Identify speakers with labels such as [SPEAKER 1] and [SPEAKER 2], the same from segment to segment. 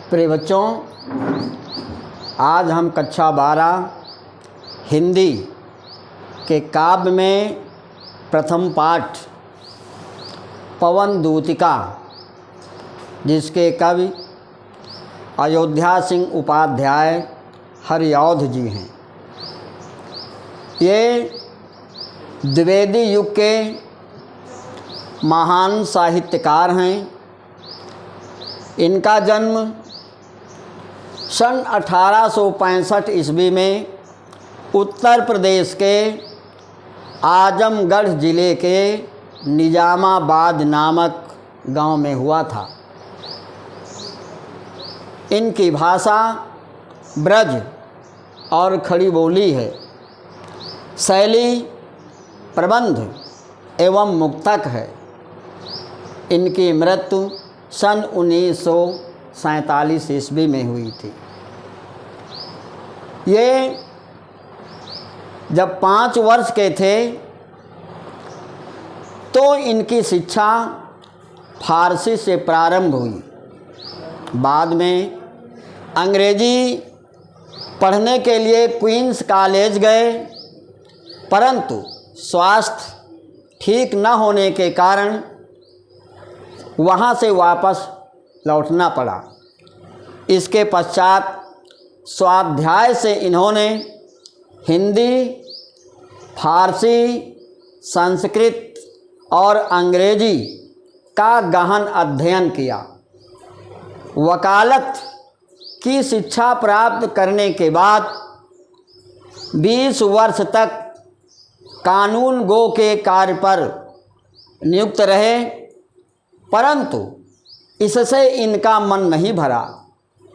[SPEAKER 1] प्रिय बच्चों, आज हम कक्षा 12 हिंदी के काव्य में प्रथम पाठ पवन दूतिका, जिसके कवि अयोध्या सिंह उपाध्याय हरिऔध जी हैं। ये द्विवेदी युग के महान साहित्यकार हैं। इनका जन्म सन 1865 ईस्वी में उत्तर प्रदेश के आजमगढ़ ज़िले के निजामाबाद नामक गांव में हुआ था। इनकी भाषा ब्रज और खड़ी बोली है। शैली प्रबंध एवं मुक्तक है। इनकी मृत्यु सन 1947 ईस्वी में हुई थी। ये जब 5 वर्ष के थे तो इनकी शिक्षा फारसी से प्रारंभ हुई। बाद में अंग्रेजी पढ़ने के लिए क्वींस कॉलेज गए, परंतु स्वास्थ्य ठीक न होने के कारण वहाँ से वापस लौटना पड़ा। इसके पश्चात स्वाध्याय से इन्होंने हिंदी, फारसी, संस्कृत और अंग्रेजी का गहन अध्ययन किया। वकालत की शिक्षा प्राप्त करने के बाद 20 वर्ष तक कानून गो के कार्य पर नियुक्त रहे, परंतु इससे इनका मन नहीं भरा,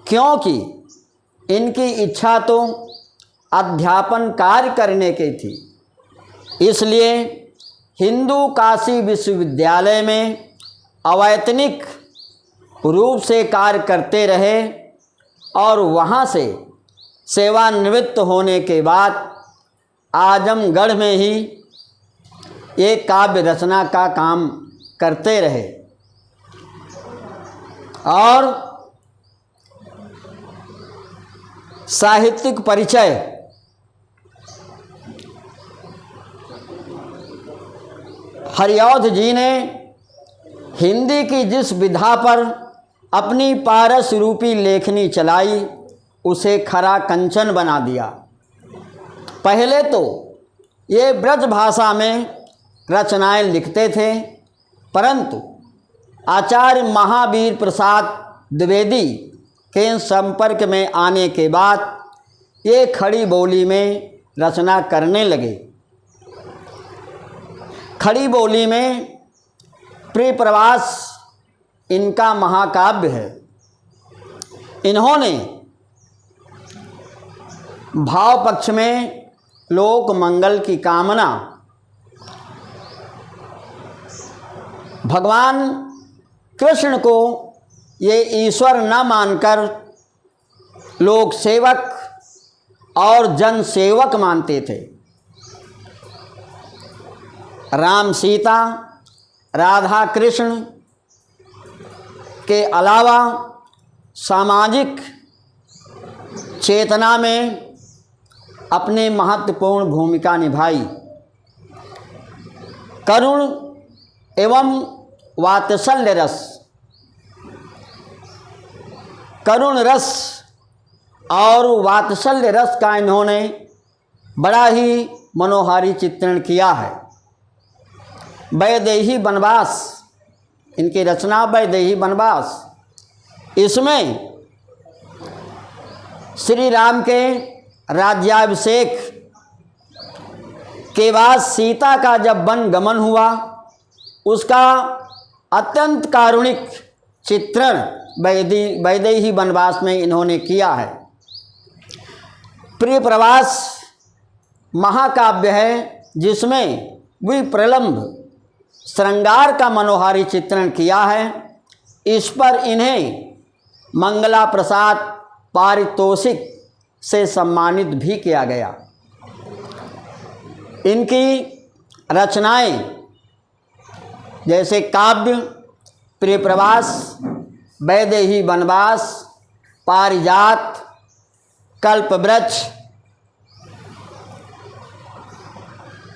[SPEAKER 1] क्योंकि इनकी इच्छा तो अध्यापन कार्य करने की थी। इसलिए हिंदू काशी विश्वविद्यालय में अवैतनिक रूप से कार्य करते रहे और वहाँ से सेवानिवृत्त होने के बाद आजमगढ़ में ही एक काव्य रचना का काम करते रहे और साहित्यिक परिचय हरिऔध जी ने हिंदी की जिस विधा पर अपनी पारस रूपी लेखनी चलाई, उसे खरा कंचन बना दिया। पहले तो ये ब्रज भाषा में रचनाएं लिखते थे, परंतु आचार्य महावीर प्रसाद द्विवेदी के संपर्क में आने के बाद ये खड़ी बोली में रचना करने लगे। खड़ी बोली में प्रिय प्रवास इनका महाकाव्य है। इन्होंने भाव पक्ष में लोक मंगल की कामना, भगवान कृष्ण को ये ईश्वर न मानकर लोग सेवक और जन सेवक मानते थे। राम सीता, राधा कृष्ण के अलावा सामाजिक चेतना में अपनी महत्वपूर्ण भूमिका निभाई। करुण एवं वात्सल्य रस, करुण रस और वात्सल्य रस का इन्होंने बड़ा ही मनोहारी चित्रण किया है। वैदेही वनवास, इनकी रचना वैदेही वनवास, इसमें श्री राम के राज्याभिषेक के बाद सीता का जब वन गमन हुआ, उसका अत्यंत कारुणिक चित्रण वैदेही वनवास में इन्होंने किया है। प्रिय प्रवास महाकाव्य है, जिसमें विप्रलंब श्रृंगार का मनोहारी चित्रण किया है। इस पर इन्हें मंगला प्रसाद पारितोषिक से सम्मानित भी किया गया। इनकी रचनाएं जैसे काव्य प्रिय प्रवास, वैदेही वनवास, पारिजात, कल्पवृक्ष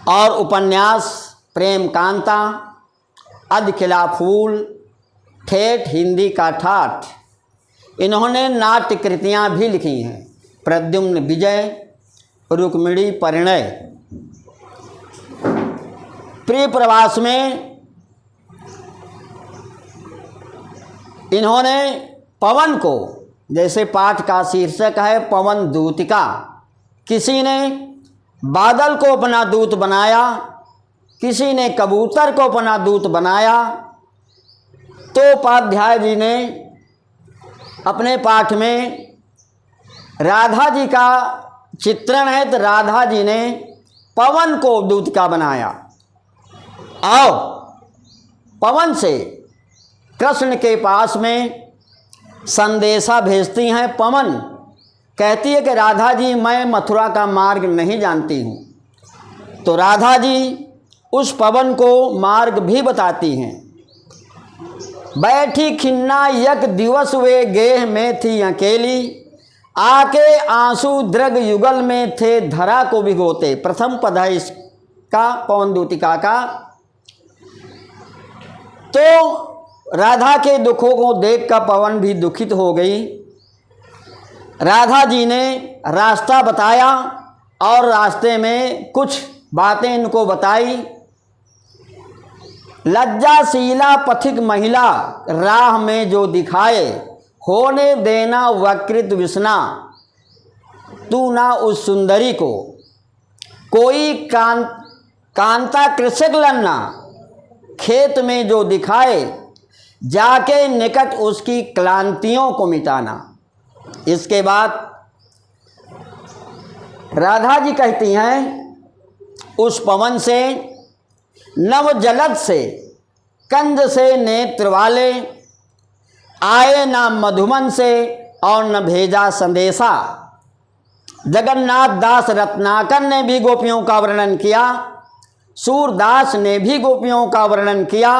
[SPEAKER 1] और उपन्यास प्रेम कांता, अध खिला फूल, ठेठ हिंदी का ठाठ। इन्होंने नाट्य कृतियाँ भी लिखी हैं। प्रद्युम्न विजय, रुक्मिणी परिणय। प्रिय प्रवास में इन्होंने पवन को, जैसे पाठ का शीर्षक है पवन दूतिका, किसी ने बादल को अपना दूत बनाया, किसी ने कबूतर को अपना दूत बनाया। तो उपाध्याय जी ने अपने पाठ में राधा जी का चित्रण है, तो राधा जी ने पवन को दूत का बनाया और पवन से कृष्ण के पास में संदेशा भेजती हैं। पवन कहती है कि राधा जी मैं मथुरा का मार्ग नहीं जानती हूँ, तो राधा जी उस पवन को मार्ग भी बताती हैं। बैठी खिन्ना यक दिवस वे गेह में थी अकेली, आके आंसू द्रग युगल में थे धरा को भिगोते। प्रथम पद है इसका पवन दूतिका का। तो राधा के दुखों को देखकर पवन भी दुखित हो गई। राधा जी ने रास्ता बताया और रास्ते में कुछ बातें इनको बताई। लज्जाशीला पथिक महिला राह में जो दिखाए, होने देना वकृत विस्ना तू ना उस सुंदरी को। कोई कांता कृषक लन्ना खेत में जो दिखाए, जाके निकट उसकी क्लांतियों को मिटाना। इसके बाद राधा जी कहती हैं उस पवन से, नव जलद से कंज से नेत्र वाले, आए ना मधुमन से और न भेजा संदेशा। जगन्नाथ दास रत्नाकर ने भी गोपियों का वर्णन किया, सूरदास ने भी गोपियों का वर्णन किया।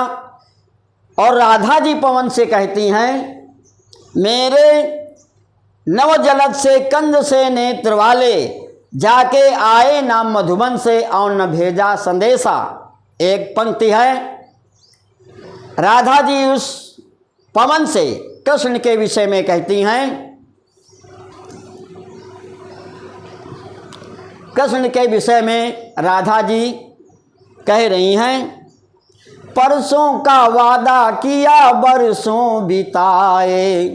[SPEAKER 1] और राधा जी पवन से कहती हैं, मेरे नव जलद से कंज से नेत्र वाले, जाके आए ना मधुबन से और न भेजा संदेशा। एक पंक्ति है, राधा जी उस पवन से कृष्ण के विषय में कहती हैं, कृष्ण के विषय में राधा जी कह रही हैं, परसों का वादा किया बरसों बिताए,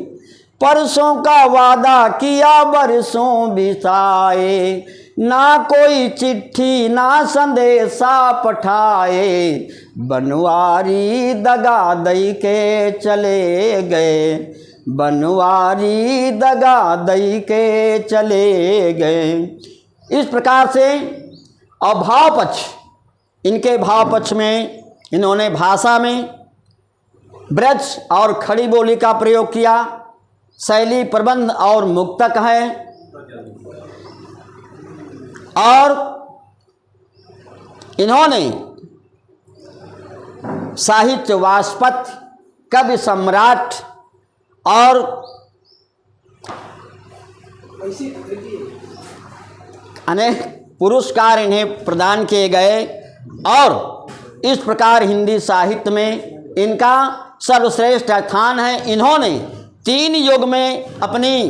[SPEAKER 1] परसों का वादा किया बरसों बिताए, ना कोई चिट्ठी ना संदेशा पठाए, बनवारी दगा दई के चले गए, बनवारी दगा दई के चले गए। इस प्रकार से अभाव पक्ष, इनके भाव पक्ष में इन्होंने भाषा में ब्रज और खड़ी बोली का प्रयोग किया। शैली प्रबंध और मुक्तक है। और इन्होंने साहित्य वास्पत, कवि सम्राट और अनेक पुरस्कार इन्हें प्रदान किए गए। और इस प्रकार हिंदी साहित्य में इनका सर्वश्रेष्ठ स्थान है। इन्होंने 3 युग में अपनी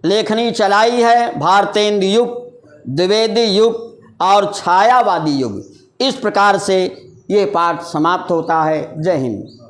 [SPEAKER 1] लेखनी चलाई है, भारतेंदु युग, द्विवेदी युग और छायावादी युग। इस प्रकार से ये पाठ समाप्त होता है। जय हिंद।